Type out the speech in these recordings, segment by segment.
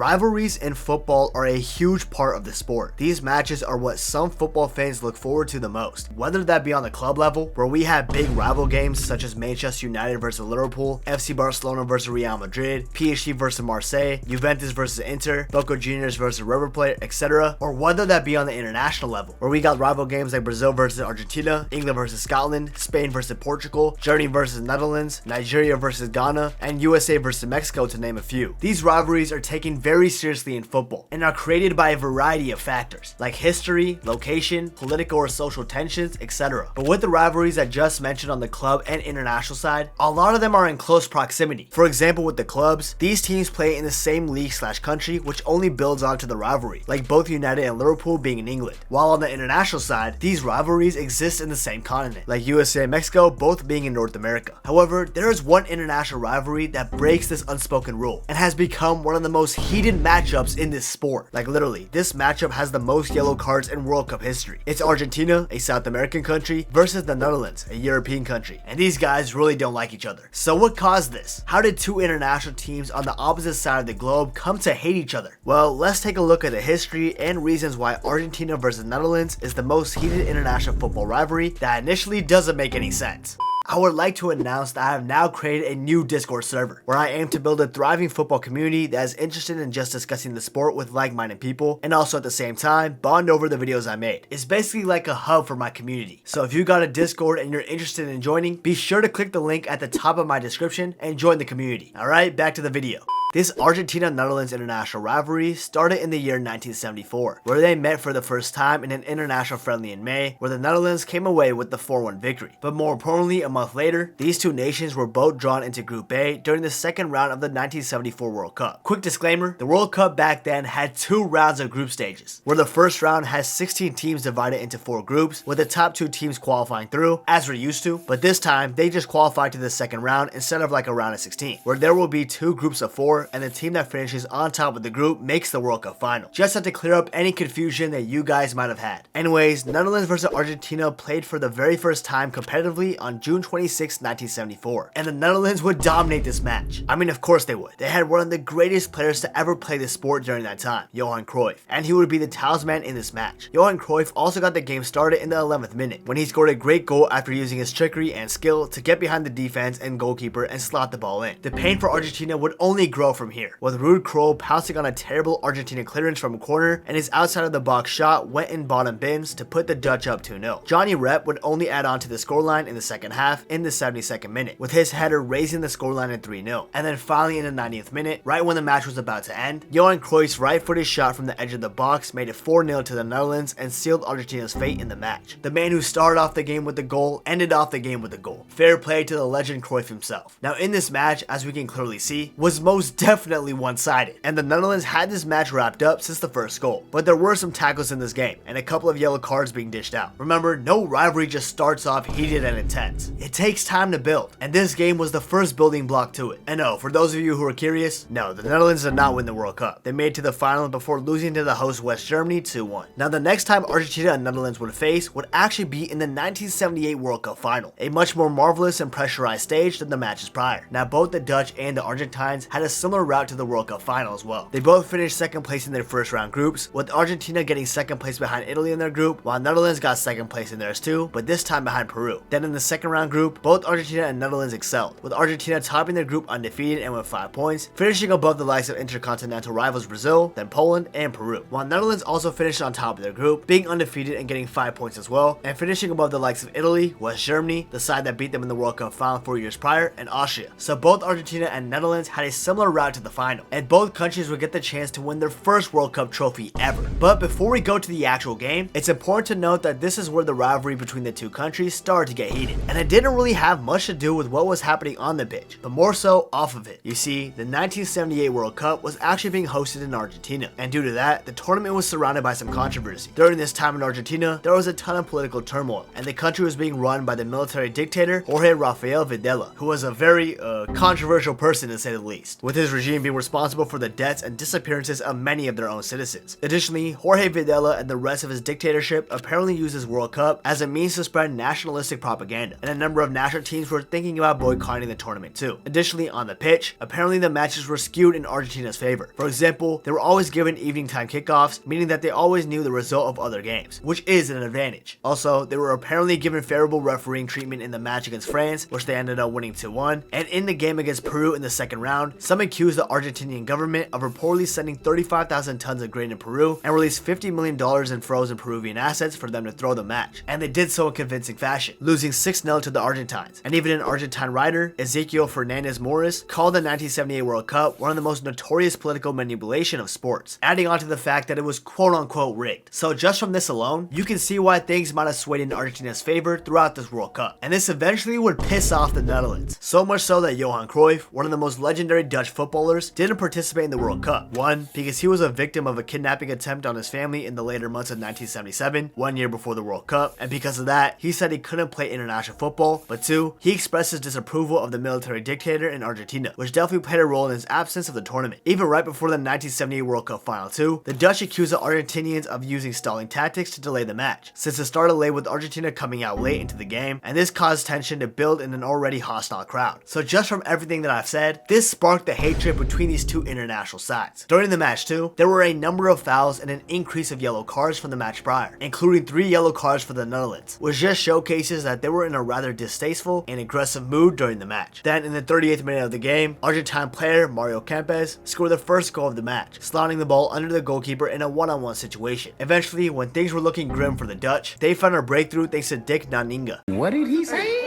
Rivalries in football are a huge part of the sport. These matches are what some football fans look forward to the most, whether that be on the club level, where we have big rival games such as Manchester United versus Liverpool, FC Barcelona versus Real Madrid, PSG versus Marseille, Juventus versus Inter, Boca Juniors versus River Plate, etc., or whether that be on the international level, where we got rival games like Brazil versus Argentina, England versus Scotland, Spain versus Portugal, Germany versus Netherlands, Nigeria versus Ghana, and USA versus Mexico, to name a few. These rivalries are taken very seriously in football and are created by a variety of factors like history, location, political or social tensions, etc. But with the rivalries I just mentioned on the club and international side, a lot of them are in close proximity. For example, with the clubs, these teams play in the same league/country, which only builds onto the rivalry, like both United and Liverpool being in England. While on the international side, these rivalries exist in the same continent, like USA and Mexico both being in North America. However, there is one international rivalry that breaks this unspoken rule and has become one of the most heated matchups in this sport. Like literally, this matchup has the most yellow cards in World Cup history. It's Argentina, a South American country, versus the Netherlands, a European country. And these guys really don't like each other. So what caused this? How did two international teams on the opposite side of the globe come to hate each other? Well, let's take a look at the history and reasons why Argentina versus Netherlands is the most heated international football rivalry that initially doesn't make any sense. I would like to announce that I have now created a new Discord server where I aim to build a thriving football community that is interested in just discussing the sport with like-minded people and also at the same time bond over the videos I made. It's basically like a hub for my community. So if you got a Discord and you're interested in joining, be sure to click the link at the top of my description and join the community. Alright, back to the video. This Argentina-Netherlands international rivalry started in the year 1974, where they met for the first time in an international friendly in May, where the Netherlands came away with the 4-1 victory. But more importantly, a month later, these two nations were both drawn into Group A during the second round of the 1974 World Cup. Quick disclaimer, the World Cup back then had 2 rounds of group stages, where the first round has 16 teams divided into 4 groups, with the top 2 teams qualifying through, as we're used to, but this time, they just qualified to the second round instead of like a round of 16, where there will be 2 groups of 4, and the team that finishes on top of the group makes the World Cup final. Just had to clear up any confusion that you guys might have had. Anyways, Netherlands versus Argentina played for the very first time competitively on June 26, 1974, and the Netherlands would dominate this match. I mean, of course they would. They had one of the greatest players to ever play the sport during that time, Johan Cruyff, and he would be the talisman in this match. Johan Cruyff also got the game started in the 11th minute, when he scored a great goal after using his trickery and skill to get behind the defense and goalkeeper and slot the ball in. The pain for Argentina would only grow from here, with Ruud Krol pouncing on a terrible Argentina clearance from a corner, and his outside of the box shot went in bottom bins to put the Dutch up 2-0. Johnny Rep would only add on to the scoreline in the second half in the 72nd minute, with his header raising the scoreline at 3-0. And then finally in the 90th minute, right when the match was about to end, Johan Cruyff's right-footed shot from the edge of the box made it 4-0 to the Netherlands and sealed Argentina's fate in the match. The man who started off the game with the goal ended off the game with a goal. Fair play to the legend Cruyff himself. Now in this match, as we can clearly see, was most definitely one-sided, and the Netherlands had this match wrapped up since the first goal. But there were some tackles in this game, and a couple of yellow cards being dished out. Remember, no rivalry just starts off heated and intense. It takes time to build, and this game was the first building block to it. And no, for those of you who are curious, no, the Netherlands did not win the World Cup. They made it to the final before losing to the host West Germany 2-1. Now the next time Argentina and Netherlands would face would actually be in the 1978 World Cup final, a much more marvelous and pressurized stage than the matches prior. Now both the Dutch and the Argentines had a similar route to the World Cup final as well. They both finished second place in their first round groups, with Argentina getting second place behind Italy in their group, while Netherlands got second place in theirs too, but this time behind Peru. Then in the second round group, both Argentina and Netherlands excelled, with Argentina topping their group undefeated and with 5 points, finishing above the likes of intercontinental rivals Brazil, then Poland, and Peru, while Netherlands also finished on top of their group, being undefeated and getting 5 points as well, and finishing above the likes of Italy, West Germany, the side that beat them in the World Cup final 4 years prior, and Austria. So both Argentina and Netherlands had a similar route to the final, and both countries would get the chance to win their first World Cup trophy ever. But before we go to the actual game, it's important to note that this is where the rivalry between the two countries started to get heated, and it didn't really have much to do with what was happening on the pitch, but more so off of it. You see, the 1978 World Cup was actually being hosted in Argentina, and due to that, the tournament was surrounded by some controversy. During this time in Argentina, there was a ton of political turmoil, and the country was being run by the military dictator Jorge Rafael Videla, who was a very controversial person to say the least. With his regime being responsible for the deaths and disappearances of many of their own citizens. Additionally, Jorge Videla and the rest of his dictatorship apparently used this World Cup as a means to spread nationalistic propaganda, and a number of national teams were thinking about boycotting the tournament too. Additionally, on the pitch, apparently the matches were skewed in Argentina's favor. For example, they were always given evening time kickoffs, meaning that they always knew the result of other games, which is an advantage. Also, they were apparently given favorable refereeing treatment in the match against France, which they ended up winning 2-1, and in the game against Peru in the second round, some accused the Argentinian government of reportedly sending 35,000 tons of grain to Peru and released $50 million in frozen Peruvian assets for them to throw the match, and they did so in convincing fashion, losing 6-0 to the Argentines. And even an Argentine writer, Ezequiel Fernandez Morris, called the 1978 World Cup one of the most notorious political manipulation of sports, adding on to the fact that it was quote-unquote rigged. So just from this alone, you can see why things might have swayed in Argentina's favor throughout this World Cup, and this eventually would piss off the Netherlands. So much so that Johan Cruyff, one of the most legendary Dutch footballers, didn't participate in the World Cup. One, because he was a victim of a kidnapping attempt on his family in the later months of 1977, 1 year before the World Cup, and because of that, he said he couldn't play international football. But two, he expressed his disapproval of the military dictator in Argentina, which definitely played a role in his absence of the tournament. Even right before the 1978 World Cup final too, the Dutch accused the Argentinians of using stalling tactics to delay the match, since it started late with Argentina coming out late into the game, and this caused tension to build in an already hostile crowd. So just from everything that I've said, this sparked the hatred between these two international sides. During the match too, there were a number of fouls and an increase of yellow cards from the match prior, including 3 yellow cards for the Netherlands, which just showcases that they were in a rather distasteful and aggressive mood during the match. Then in the 38th minute of the game, Argentine player Mario Kempes scored the first goal of the match, slotting the ball under the goalkeeper in a one-on-one situation. Eventually, when things were looking grim for the Dutch, they found a breakthrough thanks to Dick Naninga. What did he say?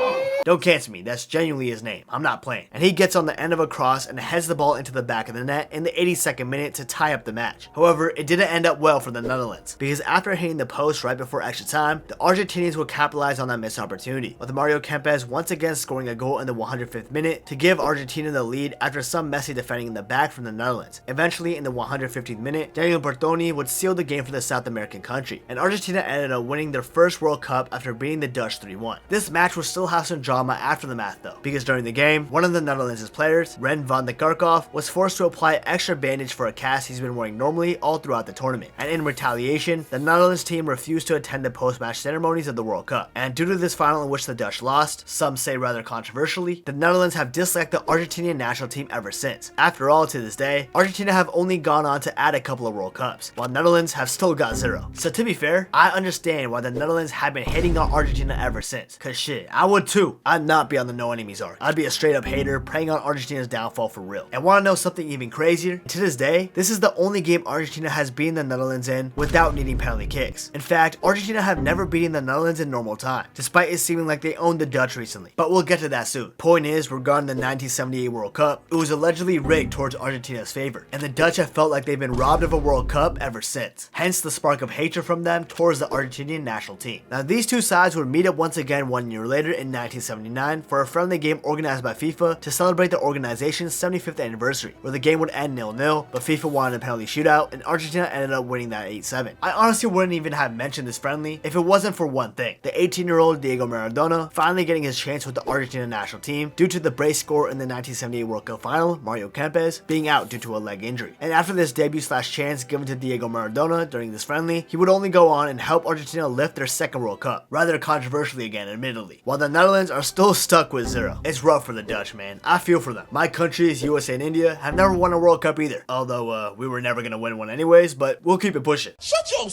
Don't cancel me, that's genuinely his name. I'm not playing. And he gets on the end of a cross and heads the ball into the back of the net in the 82nd minute to tie up the match. However, it didn't end up well for the Netherlands, because after hitting the post right before extra time, the Argentinians would capitalize on that missed opportunity, with Mario Kempes once again scoring a goal in the 105th minute to give Argentina the lead after some messy defending in the back from the Netherlands. Eventually, in the 115th minute, Daniel Bertoni would seal the game for the South American country, and Argentina ended up winning their first World Cup after beating the Dutch 3-1. This match would still have some drama after the match though, because during the game, one of the Netherlands' players, Ren van de Kerkhoff, was forced to apply extra bandage for a cast he's been wearing normally all throughout the tournament, and in retaliation, the Netherlands team refused to attend the post-match ceremonies of the World Cup. And due to this final in which the Dutch lost, some say rather controversially, the Netherlands have disliked the Argentinian national team ever since. After all, to this day, Argentina have only gone on to add a couple of World Cups, while Netherlands have still got 0. So to be fair, I understand why the Netherlands have been hating on Argentina ever since, cause shit, I would too. I'd not be on the no enemies arc. I'd be a straight up hater preying on Argentina's downfall for real. And wanna know something even crazier? To this day, this is the only game Argentina has beaten the Netherlands in without needing penalty kicks. In fact, Argentina have never beaten the Netherlands in normal time, despite it seeming like they owned the Dutch recently. But we'll get to that soon. Point is, regarding the 1978 World Cup, it was allegedly rigged towards Argentina's favor, and the Dutch have felt like they've been robbed of a World Cup ever since. Hence the spark of hatred from them towards the Argentinian national team. Now these two sides would meet up once again 1 year later in 1979 for a friendly game organized by FIFA to celebrate the organization's 75th anniversary, where the game would end 0-0, but FIFA wanted a penalty shootout, and Argentina ended up winning that 8-7. I honestly wouldn't even have mentioned this friendly if it wasn't for one thing: the 18-year-old Diego Maradona finally getting his chance with the Argentina national team due to the brace score in the 1978 World Cup final, Mario Kempes, being out due to a leg injury. And after this debut/chance given to Diego Maradona during this friendly, he would only go on and help Argentina lift their second World Cup, rather controversially again admittedly, while the Netherlands are still stuck with 0. It's rough for the Dutch, man. I feel for them. My countries, USA and India, have never won a World Cup either, although we were never gonna win one anyways, but we'll keep it pushing. Shut your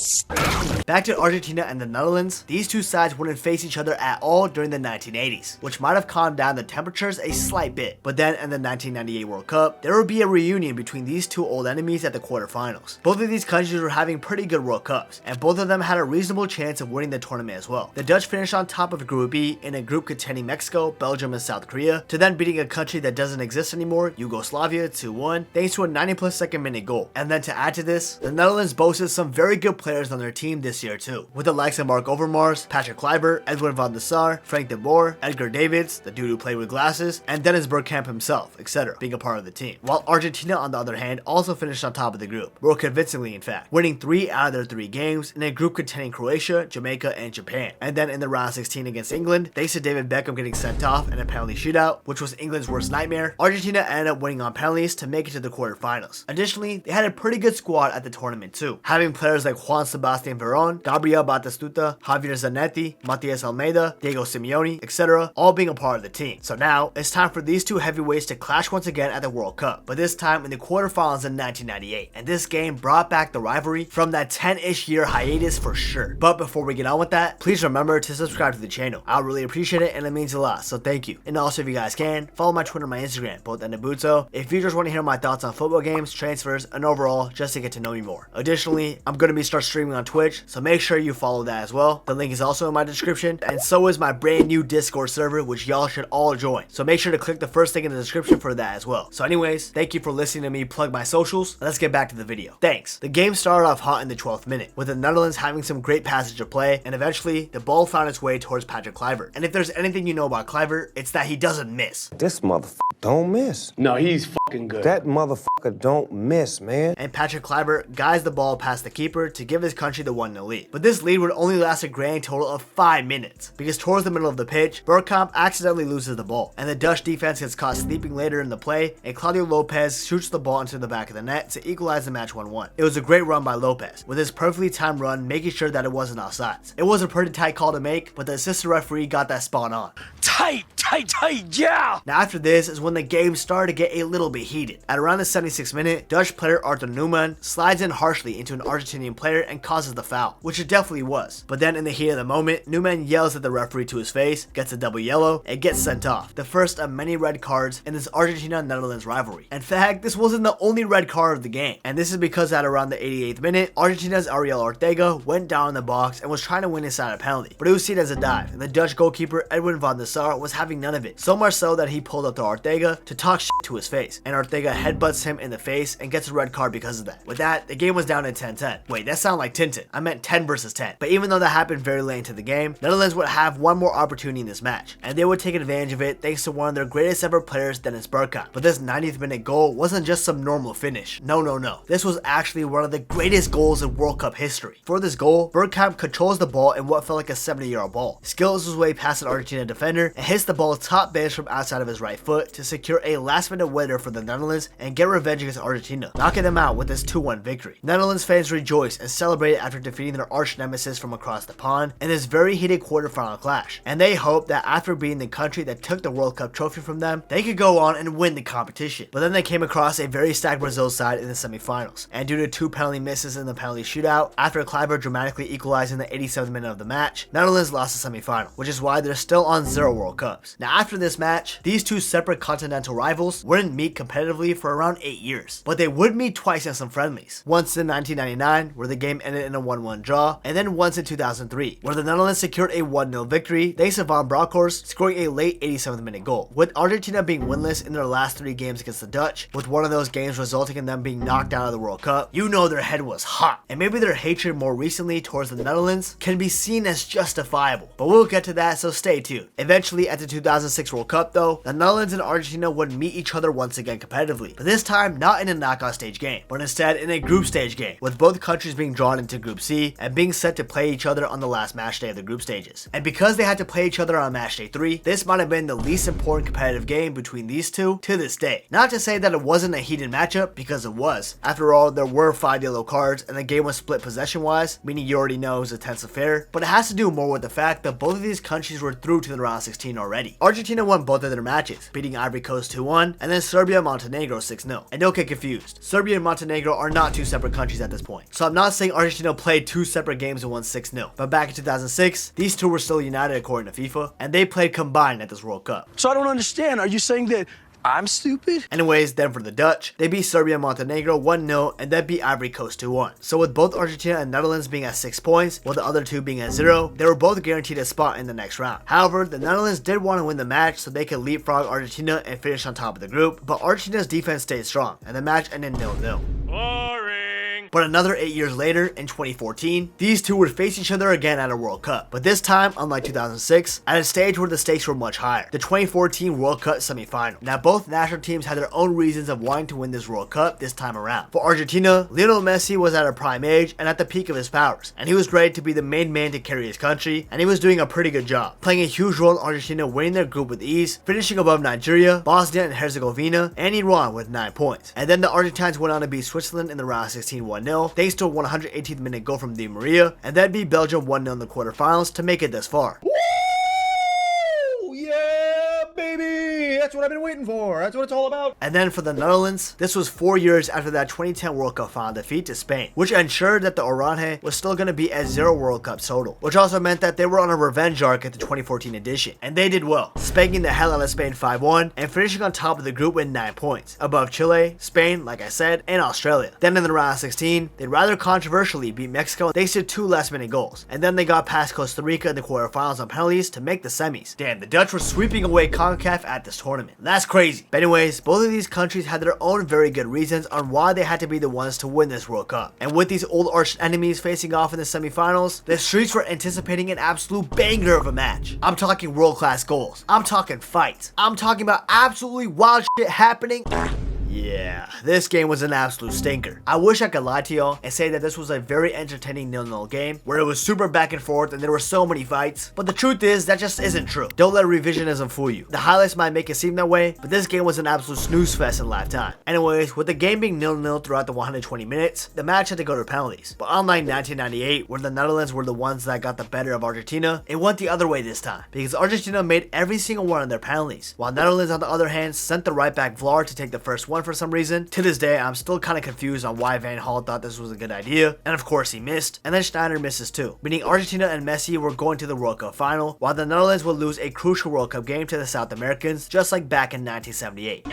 Back to Argentina and the Netherlands, these two sides wouldn't face each other at all during the 1980s, which might have calmed down the temperatures a slight bit, but then in the 1998 World Cup, there would be a reunion between these two old enemies at the quarterfinals. Both of these countries were having pretty good World Cups, and both of them had a reasonable chance of winning the tournament as well. The Dutch finished on top of Group B in a group containing Mexico, Belgium, and South Korea, to then beating a country that doesn't exist anymore, Yugoslavia, 2-1, thanks to a 90+ second minute goal. And then to add to this, the Netherlands boasted some very good players on their team this year too, with the likes of Mark Overmars, Patrick Kluivert, Edwin van der Sar, Frank de Boer, Edgar Davids, the dude who played with glasses, and Dennis Bergkamp himself, etc., being a part of the team. While Argentina, on the other hand, also finished on top of the group, more convincingly in fact, winning 3 out of their 3 games in a group containing Croatia, Jamaica, and Japan. And then in the round 16 against England, thanks to David Beckham Beckham getting sent off in a penalty shootout, which was England's worst nightmare, Argentina ended up winning on penalties to make it to the quarterfinals. Additionally, they had a pretty good squad at the tournament too, having players like Juan Sebastian Veron, Gabriel Batistuta, Javier Zanetti, Matias Almeida, Diego Simeone, etc., all being a part of the team. So now, it's time for these two heavyweights to clash once again at the World Cup, but this time in the quarterfinals in 1998, and this game brought back the rivalry from that 10-ish year hiatus for sure. But before we get on with that, please remember to subscribe to the channel. I'll really appreciate it and it means a lot, so thank you. And also, if you guys can, follow my Twitter and my Instagram, both at Nabuto, if you just want to hear my thoughts on football games, transfers, and overall, just to get to know me more. Additionally, I'm going to be start streaming on Twitch, so make sure you follow that as well. The link is also in my description, and so is my brand new Discord server, which y'all should all join. So make sure to click the first thing in the description for that as well. So anyways, thank you for listening to me plug my socials. Let's get back to the video. Thanks. The game started off hot in the 12th minute, with the Netherlands having some great passage of play, and eventually, the ball found its way towards Patrick Kluivert. And if there's anything you know about Kluivert, it's that he doesn't miss. This motherfucker don't miss. No, he's fucking good. That motherfucker don't miss, man. And Patrick Kluivert guides the ball past the keeper to give his country the 1-0 lead. But this lead would only last a grand total of 5 minutes, because towards the middle of the pitch, Bergkamp accidentally loses the ball, and the Dutch defense gets caught sleeping later in the play, and Claudio Lopez shoots the ball into the back of the net to equalize the match 1-1. It was a great run by Lopez, with his perfectly timed run making sure that it wasn't offsides. It was a pretty tight call to make, but the assistant referee got that spot on. Tight, yeah! Now after this is when the game started to get a little bit heated. At around the 76th minute, Dutch player Arthur Newman slides in harshly into an Argentinian player and causes the foul, which it definitely was. But then in the heat of the moment, Newman yells at the referee to his face, gets a double yellow, and gets sent off. The first of many red cards in this Argentina-Netherlands rivalry. In fact, this wasn't the only red card of the game, and this is because at around the 88th minute, Argentina's Ariel Ortega went down in the box and was trying to win inside a penalty, but it was seen as a dive, and the Dutch goalkeeper Edwin van der Sar was having none of it, so much so that he pulled up to Ortega to talk shit to his face, and Ortega headbutts him in the face and gets a red card because of that. With that, the game was down to 10-10. Wait, that sounded like Tintin. I meant 10 versus 10. But even though that happened very late into the game, Netherlands would have one more opportunity in this match, and they would take advantage of it thanks to one of their greatest ever players, Dennis Bergkamp. But this 90th minute goal wasn't just some normal finish. No. This was actually one of the greatest goals in World Cup history. For this goal, Bergkamp controls the ball in what felt like a 70-yard ball, skills his way past an Argentina defender, and hits the ball top bench from outside of his right foot to secure a last-minute winner for the Netherlands and get revenge against Argentina, knocking them out with this 2-1 victory. Netherlands fans rejoice and celebrate after defeating their arch nemesis from across the pond in this very heated quarterfinal clash, and they hope that after being the country that took the World Cup trophy from them, they could go on and win the competition. But then they came across a very stacked Brazil side in the semifinals, and due to 2 penalty misses in the penalty shootout, after Kluivert dramatically equalized in the 87th minute of the match, Netherlands lost the semifinal, which is why they're still on 0 World Cups. Now after this match, these two separate continental rivals wouldn't meet competitively for around 8 years, but they would meet twice in some friendlies. Once in 1999, where the game ended in a 1-1 draw, and then once in 2003, where the Netherlands secured a 1-0 victory thanks to Van Bronckhorst scoring a late 87th minute goal, with Argentina being winless in their last 3 games against the Dutch, with one of those games resulting in them being knocked out of the World Cup. You know their head was hot, and maybe their hatred more recently towards the Netherlands can be seen as justifiable, but we'll get to that, so stay tuned. Eventually, at the 2006 World Cup though, the Netherlands and Argentina would meet each other once again competitively, but this time not in a knockout stage game, but instead in a group stage game, with both countries being drawn into Group C and being set to play each other on the last match day of the group stages. And because they had to play each other on match day 3, this might have been the least important competitive game between these two to this day. Not to say that it wasn't a heated matchup, because it was. After all, there were 5 yellow cards and the game was split possession wise, meaning you already know it was a tense affair, but it has to do more with the fact that both of these countries were through to the round 16 already. Argentina won both of their matches, beating Ivory Coast 2-1 and then Serbia and Montenegro 6-0. And don't get confused, Serbia and Montenegro are not 2 separate countries at this point, so I'm not saying Argentina played 2 separate games and won 6-0, but back in 2006, these two were still united according to FIFA, and they played combined at this World Cup. So I don't understand, are you saying that I'm stupid? Anyways, then for the Dutch, they beat Serbia and Montenegro 1-0 and then beat Ivory Coast 2-1. So with both Argentina and Netherlands being at 6 points, while the other two being at 0, they were both guaranteed a spot in the next round. However, the Netherlands did want to win the match so they could leapfrog Argentina and finish on top of the group, but Argentina's defense stayed strong, and the match ended 0-0. Boring. But another 8 years later, in 2014, these two would face each other again at a World Cup. But this time, unlike 2006, at a stage where the stakes were much higher, the 2014 World Cup semi-final. Now both national teams had their own reasons of wanting to win this World Cup this time around. For Argentina, Lionel Messi was at a prime age and at the peak of his powers, and he was ready to be the main man to carry his country, and he was doing a pretty good job, playing a huge role in Argentina winning their group with ease, finishing above Nigeria, Bosnia and Herzegovina, and Iran with 9 points. And then the Argentines went on to beat Switzerland in the round of 16 1-0 thanks to a 118th minute goal from Di Maria, and then beat Belgium 1-0 in the quarterfinals to make it this far. That's what I've been waiting for. That's what it's all about. And then for the Netherlands, this was 4 years after that 2010 World Cup final defeat to Spain, which ensured that the Oranje was still going to be at 0 World Cups total, which also meant that they were on a revenge arc at the 2014 edition, and they did well, spanking the hell out of Spain 5-1 and finishing on top of the group with 9 points, above Chile, Spain, like I said, and Australia. Then in the round of 16, they rather controversially beat Mexico thanks to 2 last-minute goals, and then they got past Costa Rica in the quarterfinals on penalties to make the semis. Damn, the Dutch were sweeping away CONCACAF at this tournament. That's crazy. But anyways, both of these countries had their own very good reasons on why they had to be the ones to win this World Cup. And with these old arch enemies facing off in the semifinals, the streets were anticipating an absolute banger of a match. I'm talking world-class goals. I'm talking fights. I'm talking about absolutely wild shit happening. Yeah, this game was an absolute stinker. I wish I could lie to y'all and say that this was a very entertaining 0-0 game where it was super back and forth and there were so many fights, but the truth is that just isn't true. Don't let revisionism fool you. The highlights might make it seem that way, but this game was an absolute snooze fest in lifetime. Anyways, with the game being 0-0 throughout the 120 minutes, the match had to go to penalties. But unlike 1998, where the Netherlands were the ones that got the better of Argentina, it went the other way this time, because Argentina made every single one of their penalties, while Netherlands on the other hand sent the right back Vlaar to take the first one for some reason. To this day, I'm still kind of confused on why Van Gaal thought this was a good idea, and of course he missed, and then Schneider misses too, meaning Argentina and Messi were going to the World Cup final, while the Netherlands would lose a crucial World Cup game to the South Americans, just like back in 1978.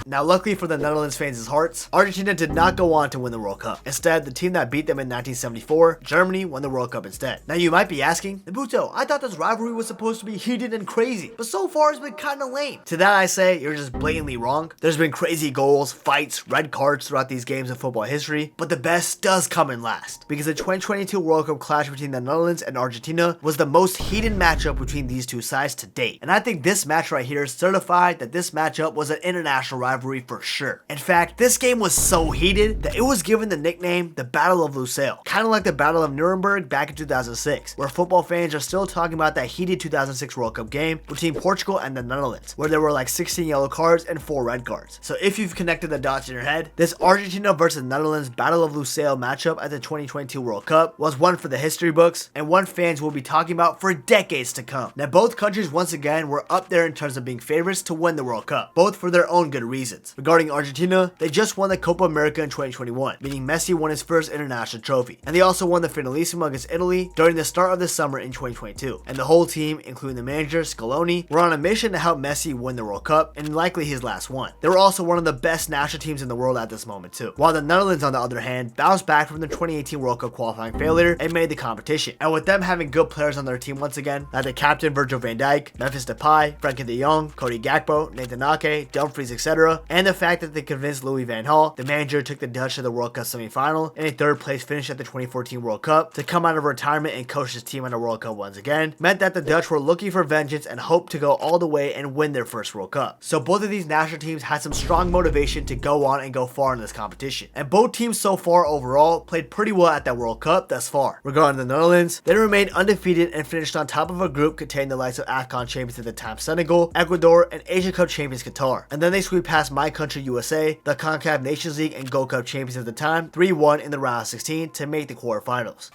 Now, luckily for the Netherlands fans' hearts, Argentina did not go on to win the World Cup. Instead, the team that beat them in 1974, Germany, won the World Cup instead. Now, you might be asking, Nabuto, I thought this rivalry was supposed to be heated and crazy, but so far it's been kinda lame. To that I say, you're just blatantly wrong. There's been crazy goals, fights, red cards throughout these games of football history, but the best does come in last, because the 2022 World Cup clash between the Netherlands and Argentina was the most heated matchup between these two sides to date. And I think this match right here certified that this matchup was an international rivalry for sure. In fact, this game was so heated that it was given the nickname the Battle of Lusail, kind of like the Battle of Nuremberg back in 2006, where football fans are still talking about that heated 2006 World Cup game between Portugal and the Netherlands, where there were like 16 yellow cards and 4 red cards. So if you've connected the dots in your head, this Argentina versus Netherlands Battle of Lusail matchup at the 2022 World Cup was one for the history books and one fans will be talking about for decades to come. Now both countries once again were up there in terms of being favorites to win the World Cup, both for their own good reasons. Regarding Argentina, they just won the Copa America in 2021, meaning Messi won his first international trophy, and they also won the Finalissimo against Italy during the start of the summer in 2022, and the whole team, including the manager Scaloni, were on a mission to help Messi win the World Cup, and likely his last one. They were also one of the best national teams in the world at this moment too, while the Netherlands on the other hand bounced back from the 2018 World Cup qualifying failure and made the competition, and with them having good players on their team once again, like the captain Virgil van Dijk, Memphis Depay, Frankie de Jong, Cody Gakpo, Nathan Ake, Dumfries, etc., and the fact that they convinced Louis van Gaal, the manager, took the Dutch to the World Cup semi-final and a 3rd place finish at the 2014 World Cup to come out of retirement and coach his team at a World Cup once again, meant that the Dutch were looking for vengeance and hoped to go all the way and win their first World Cup. So both of these national teams had some strong motivation to go on and go far in this competition, and both teams so far overall played pretty well at that World Cup thus far. Regarding the Netherlands, they remained undefeated and finished on top of a group containing the likes of AFCON champions at the time Senegal, Ecuador, and Asian Cup champions Qatar, and then they sweep past my country USA, the CONCACAF Nations League and Gold Cup champions at the time, 3-1 in the round of 16 to make the quarterfinals.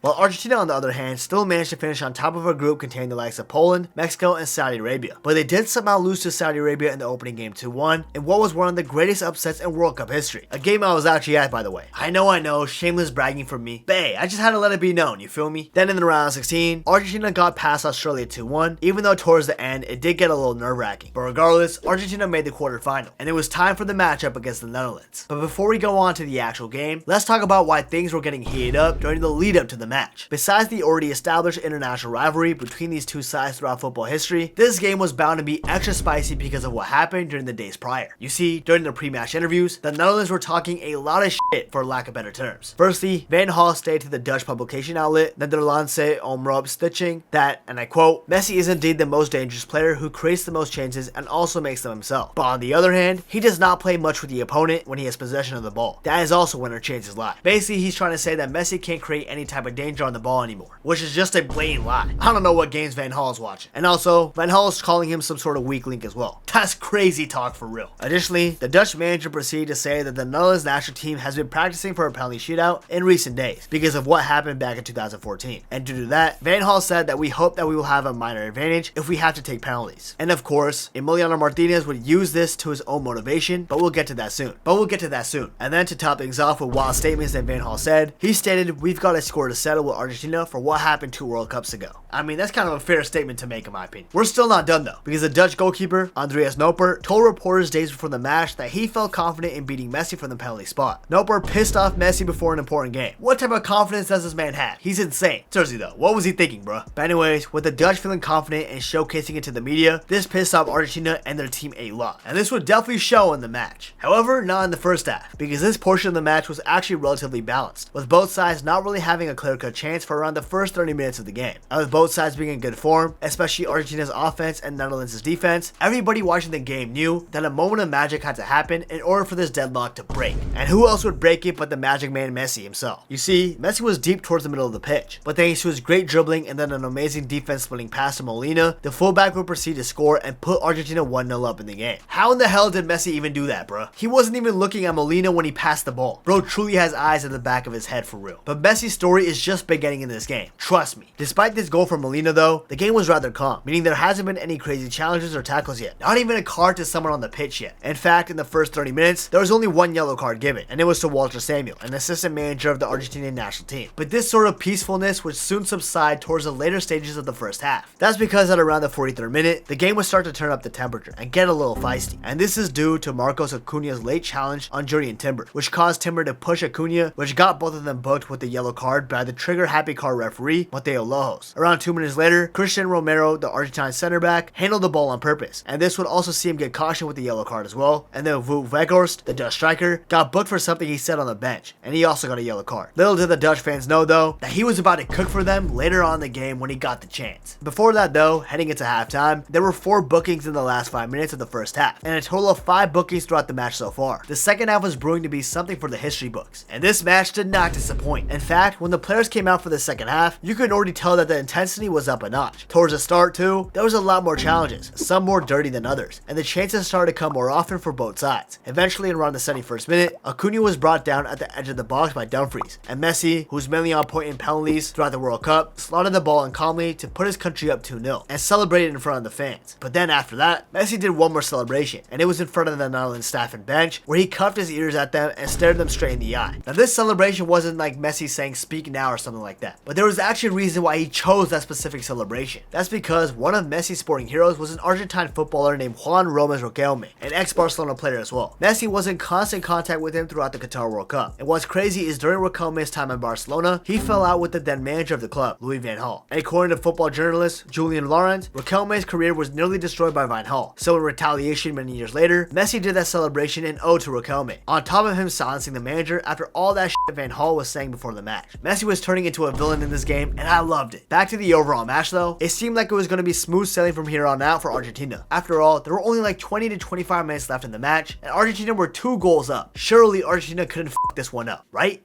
While Argentina, on the other hand, still managed to finish on top of a group containing the likes of Poland, Mexico, and Saudi Arabia. But they did somehow lose to Saudi Arabia in the opening game 2-1, in what was one of the greatest upsets in World Cup history. A game I was actually at, by the way. I know, shameless bragging from me. But hey, I just had to let it be known, you feel me? Then in the round of 16, Argentina got past Australia 2-1, even though towards the end, it did get a little nerve-wracking. But regardless, Argentina made the quarterfinal, and it was time for the matchup against the Netherlands. But before we go on to the actual game, let's talk about why things were getting heated up during the lead up to the match. Besides the already established international rivalry between these two sides throughout football history, this game was bound to be extra spicy because of what happened during the days prior. You see, during the pre-match interviews, the Netherlands were talking a lot of shit for lack of better terms. Firstly, Van Gaal stated to the Dutch publication outlet Nederlandse Omroep Stichting that, and I quote, Messi is indeed the most dangerous player who creates the most chances and also makes them himself. But on the other hand, he does not play much with the opponent when he has possession of the ball. That is also when our chances lie. Basically, he's trying to say that Messi can't create any type of danger on the ball anymore, which is just a blatant lie. I don't know what games Van Gaal is watching. And also, Van Gaal is calling him some sort of weak link as well. That's crazy talk for real. Additionally, the Dutch manager proceeded to say that the Netherlands national team has been practicing for a penalty shootout in recent days because of what happened back in 2014. And due to that, Van Gaal said that we hope that we will have a minor advantage if we have to take penalties. And of course, Emiliano Martinez would use this to his own motivation, but we'll get to that soon. And then to top things off with wild statements that Van Gaal said, he stated, we've got a score to settle with Argentina for what happened 2 World Cups ago. I mean, that's kind of a fair statement to make in my opinion. We're still not done though, because the Dutch goalkeeper, Andreas Noppert, told reporters days before the match that he felt confident in beating Messi from the penalty spot. Noppert pissed off Messi before an important game. What type of confidence does this man have? He's insane. Seriously though, what was he thinking, bruh? But anyways, with the Dutch feeling confident and showcasing it to the media, this pissed off Argentina and their team a lot. And this would definitely show in the match. However, not in the first half, because this portion of the match was actually relatively balanced, with both sides not really having a clear-cut chance for around the first 30 minutes of the game. And with both sides being in good form, especially Argentina's offense and Netherlands' defense, everybody watching the game knew that a moment of magic had to happen in order for this deadlock to break. And who else would break it but the magic man Messi himself? You see, Messi was deep towards the middle of the pitch, but thanks to his great dribbling and then an amazing defense splitting pass to Molina, the fullback would proceed to score and put Argentina 1-0 up in the game. How in the hell did Messi even do that, bruh? He wasn't even looking at Molina when he passed the ball. Bro truly has eyes at the back of his head for real. But Messi's story is just beginning in this game. Trust me. Despite this goal from Molina though, the game was rather calm, meaning there hasn't been any crazy challenges or tackles yet. Not even a card to someone on the pitch yet. In fact, in the first 30 minutes, there was only 1 yellow card given, and it was to Walter Samuel, an assistant manager of the Argentinian national team. But this sort of peacefulness would soon subside towards the later stages of the first half. That's because at around the 43rd minute, the game would start to turn up the temperature and get a little feisty. And this is due to Marcos Acuña's late challenge on Julian Timber, which caused Timber to push Acuña, which got both of them booked with the yellow card by the trigger-happy card referee, Mateo Lojos. Around 2 minutes later, Christian Romero, the Argentine center back, handled the ball on purpose, and this would also see him get cautioned with the yellow card as well. And then Wout Weghorst, the Dutch striker, got booked for something he said on the bench, and he also got a yellow card. Little did the Dutch fans know though, that he was about to cook for them later on in the game when he got the chance. Before that though, heading into halftime, there were 4 bookings in the last 5 minutes of the first half, and a total of 5 bookings throughout the match so far. The second half was brewing to be something for the history books, and this match did not disappoint. In fact, when the players came out for the second half, you could already tell that the intensity was up a notch. Towards the start too, there was a lot more challenges, some more dirty than others, and the chances started to come more often for both sides. Eventually, around the 71st minute, Acuña was brought down at the edge of the box by Dumfries, and Messi, who's mainly on point in penalties throughout the World Cup, slotted the ball in calmly to put his country up 2-0, and celebrated in front of the fans. But then after that, Messi did one more celebration, and it was in front of the Netherlands staff and bench, where he cuffed his ears at them and stared them straight in the eye. Now this celebration wasn't like Messi saying speak now or something like that, but there was actually a reason why he chose that specific celebration. That's because one of Messi's sporting heroes was an Argentine footballer named Juan Román Riquelme, an ex-Barcelona player as well. Messi was in constant contact with him throughout the Qatar World Cup, and what's crazy is during Riquelme's time in Barcelona, he fell out with the then manager of the club, Louis van Gaal. And according to football journalist Julian Laurent, Riquelme's career was nearly destroyed by Van Gaal. So in retaliation many years later, Messi did that celebration in ode to Riquelme, on top of him silencing the manager after all that shit Van Gaal was saying before the match. Messi was turning into a villain in this game, and I loved it. Back to the overall match though, it seemed like it was going to be smooth sailing from here on out for Argentina. After all, there were only like 20 to 25 minutes left in the match, and Argentina were 2 goals up. Surely Argentina couldn't f this one up, right?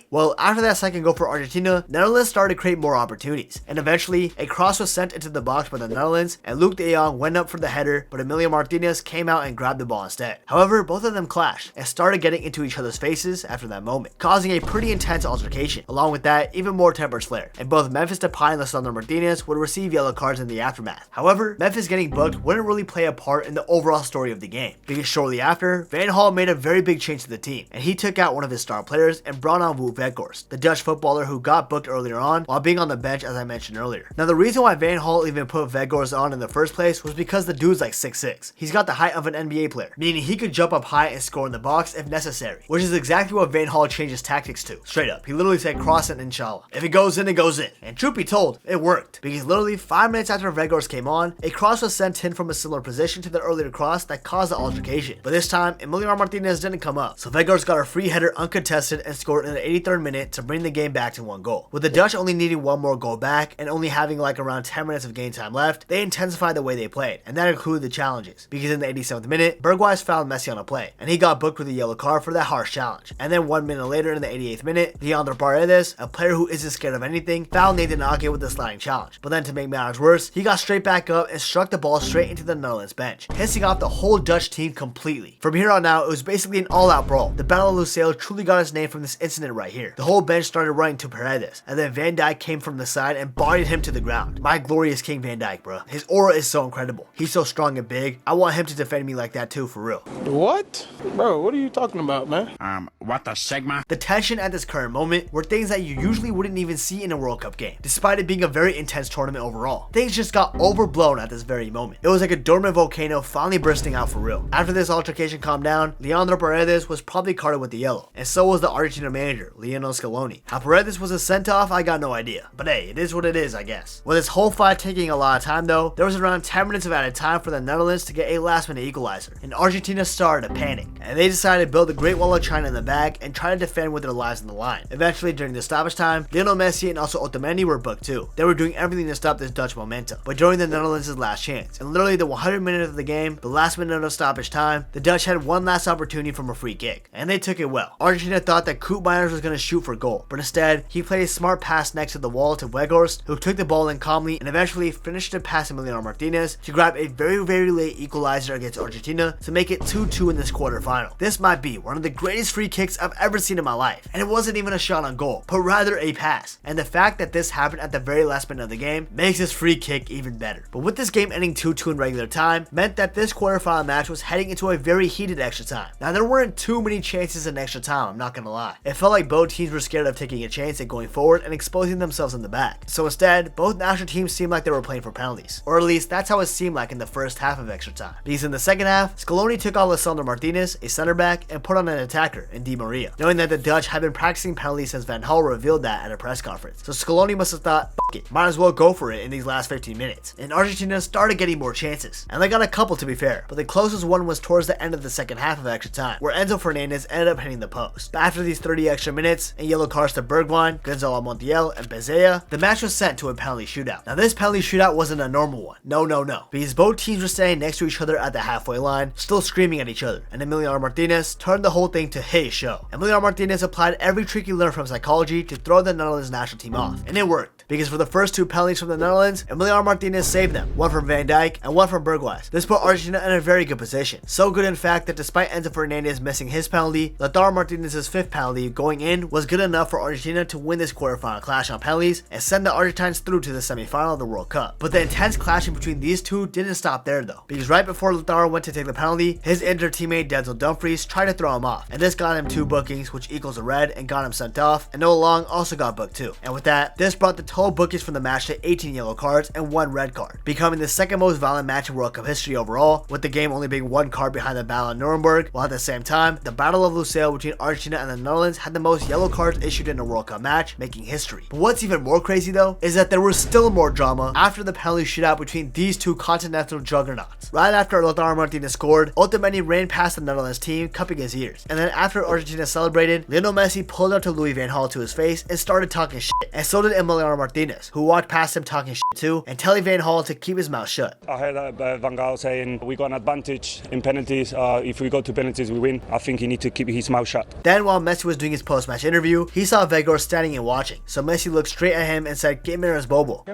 Well, after that second goal for Argentina, Netherlands started to create more opportunities, and eventually, a cross was sent into the box by the Netherlands, and Luc de Jong went up for the header, but Emiliano Martinez came out and grabbed the ball instead. However, both of them clashed, and started getting into each other's faces after that moment, causing a pretty intense altercation. Along with that, even more tempers flared, and both Memphis Depay and Lisandro Martinez would receive yellow cards in the aftermath. However, Memphis getting booked wouldn't really play a part in the overall story of the game, because shortly after, Van Gaal made a very big change to the team, and he took out one of his star players and brought on Wout Weghorst, the Dutch footballer who got booked earlier on while being on the bench as I mentioned earlier. Now the reason why Van Gaal even put Weghorst on in the first place was because the dude's like 6'6". He's got the height of an NBA player, meaning he could jump up high and score in the box if necessary, which is exactly what Van Gaal changed his tactics to. Straight up, he literally said cross it inshallah. If it goes in, it goes in. And truth be told, it worked, because literally 5 minutes after Weghorst came on, a cross was sent in from a similar position to the earlier cross that caused the altercation. But this time, Emiliano Martinez didn't come up, so Weghorst got a free header uncontested and scored in the 83rd minute to bring the game back to 1 goal. With the Dutch only needing 1 more goal back and only having like around 10 minutes of game time left, they intensified the way they played, and that included the challenges, because in the 87th minute, Bergwijn fouled Messi on a play, and he got booked with a yellow card for that harsh challenge. And then 1 minute later in the 88th minute, Leandro Paredes, a player who isn't scared of anything, fouled Nathan Ake with a sliding challenge. But then to make matters worse, he got straight back up and struck the ball straight into the Netherlands bench, pissing off the whole Dutch team completely. From here on out, it was basically an all-out brawl. The Battle of Lusail truly got its name from this incident right here. The whole bench started running to Paredes, and then Van Dijk came from the side and bodied him to the ground. My glorious King Van Dijk, bro. His aura is so incredible. He's so strong and big. I want him to defend me like that too, for real. What? Bro, what are you talking about, man? What the Sigma? The tension at this current moment were things that you usually wouldn't even see in a World Cup game, despite it being a very intense tournament overall. Things just got overblown at this very moment. It was like a dormant volcano finally bursting out for real. After this altercation calmed down, Leandro Paredes was probably carded with the yellow, and so was the Argentina manager, Lionel Scaloni. How Paredes was a sent-off, I got no idea. But hey, it is what it is, I guess. With this whole fight taking a lot of time though, there was around 10 minutes of added time for the Netherlands to get a last-minute equalizer, and Argentina started to panic, and they decided to build the Great Wall of China in the back and try to defend with their lives on the line. Eventually, during the stoppage time, Lionel Messi and also Otamendi were booked too. They were doing everything to stop this Dutch momentum, but during the Netherlands' last chance, and literally the 100 minutes of the game, the last minute of stoppage time, the Dutch had one last opportunity from a free kick, and they took it well. Argentina thought that Koopmeiners was going to shoot for goal, but instead, he played a smart pass next to the wall to Weghorst, who took the ball in calmly and eventually finished it past Emiliano Martinez to grab a very late equalizer against Argentina to make it 2-2 in this quarterfinal. This might be one of the greatest free kicks I've ever seen in my life, and it wasn't even a shot on goal, but rather a pass, and the fact that this happened at the very last minute of the game makes this free kick even better. But with this game ending 2-2 in regular time, meant that this quarterfinal match was heading into a very heated extra time. Now there weren't too many chances in extra time, I'm not gonna lie. It felt like both teams were scared of taking a chance at going forward and exposing themselves in the back. So instead, both national teams seemed like they were playing for penalties, or at least that's how it seemed like in the first half of extra time. Because in the second half, Scaloni took off Lisandro Martinez, a center back, and put on an attacker in Di Maria, knowing that the Dutch had been practicing penalties since Van Gaal revealed that at a press conference. So Scaloni must have thought, F it, might as well go for it in these last 15 minutes. And Argentina started getting more chances, and they got a couple to be fair, but the closest one was towards the end of the second half of extra time, where Enzo Fernandez ended up hitting the post. But after these 30 extra minutes and yellow cards to Bergwijn, Gonzalo Montiel, and Bezea, the match was sent to a penalty shootout. Now this penalty shootout wasn't a normal one. No, because both teams were standing next to each other at the halfway line, still screaming at each other, and Emiliano Martinez turned the whole thing to his show. Emiliano Martinez applied every trick he learned from psychology to throw the Netherlands national team off, and it worked, because for the first 2 penalties from the Netherlands, Emiliano Martinez saved them, one from Van Dijk and one from Bergwijn. This put Argentina in a very good position, so good in fact that despite Enzo Fernandez missing his penalty, Lautaro Martinez's 5th penalty going in was good enough for Argentina to win this quarterfinal clash on penalties and send the Argentines through to the semifinal of the World Cup. But the intense clashing between these two didn't stop there though, because right before Lautaro went to take the penalty, his injured teammate Denzel Dumfries tried to throw him off, and this got him 2 bookings, which equals a red, and got him sent off, and Noah Long also got booked too. And with that, this brought the total bookings from the match to 18 yellow cards and 1 red card, becoming the second most violent match in World Cup history overall, with the game only being 1 card behind the battle of Nuremberg, while at the same time, the Battle of Lusail between Argentina and the Netherlands had the most yellow cards issued in a World Cup match, making history. But what's even more crazy though, is that there was still more drama after the penalty shootout between these 2 continental juggernauts. Right after Lautaro Martinez scored, Otamendi ran past the Netherlands team, cupping his ears, and then after Argentina celebrated, Lionel Messi pulled up to Louis van Gaal to his face and started talking shit, and so did Emiliano Martinez, who walked past him talking shit too, and telling Van Gaal to keep his mouth shut. I heard Van Gaal saying we got an advantage in penalties. If we go to penalties, we win. I think he needs to keep his mouth shut. Then while Messi was doing his post-match interview, he saw Weghorst standing and watching, so Messi looked straight at him and said, "Que miras, bobo,"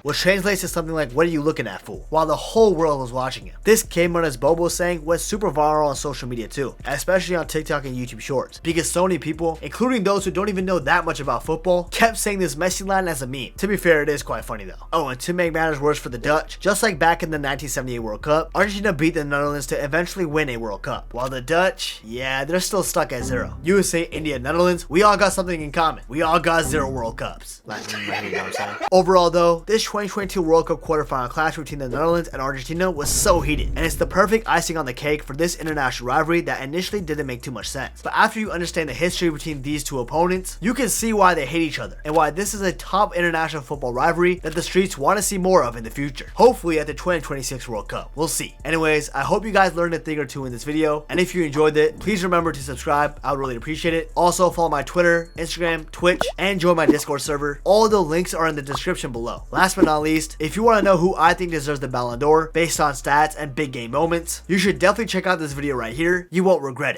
which translates to something like, "What are you looking at, fool?" while the whole world was watching him. This "Que miras, bobo" saying went super viral on social media too, especially on TikTok and YouTube Shorts, because so many people, including those who don't even know that much about football, kept saying this Messi line as a meme. meme. To be fair, it is quite funny though. Oh, and to make matters worse for the Dutch, just like back in the 1978 World Cup, Argentina beat the Netherlands to eventually win a World Cup. While the Dutch, yeah, they're still stuck at 0. USA, India, Netherlands, we all got something in common. We all got 0 World Cups. Overall though, this 2022 World Cup quarterfinal clash between the Netherlands and Argentina was so heated, and it's the perfect icing on the cake for this international rivalry that initially didn't make too much sense. But after you understand the history between these two opponents, you can see why they hate each other and why this is a top international football rivalry that the streets want to see more of in the future. Hopefully at the 2026 World Cup. We'll see. Anyways, I hope you guys learned a thing or two in this video, and if you enjoyed it, please remember to subscribe. I would really appreciate it. Also follow my Twitter, Instagram, Twitch, and join my Discord server. All the links are in the description below. Last but not least, if you want to know who I think deserves the Ballon d'Or based on stats and big game moments, you should definitely check out this video right here. You won't regret it.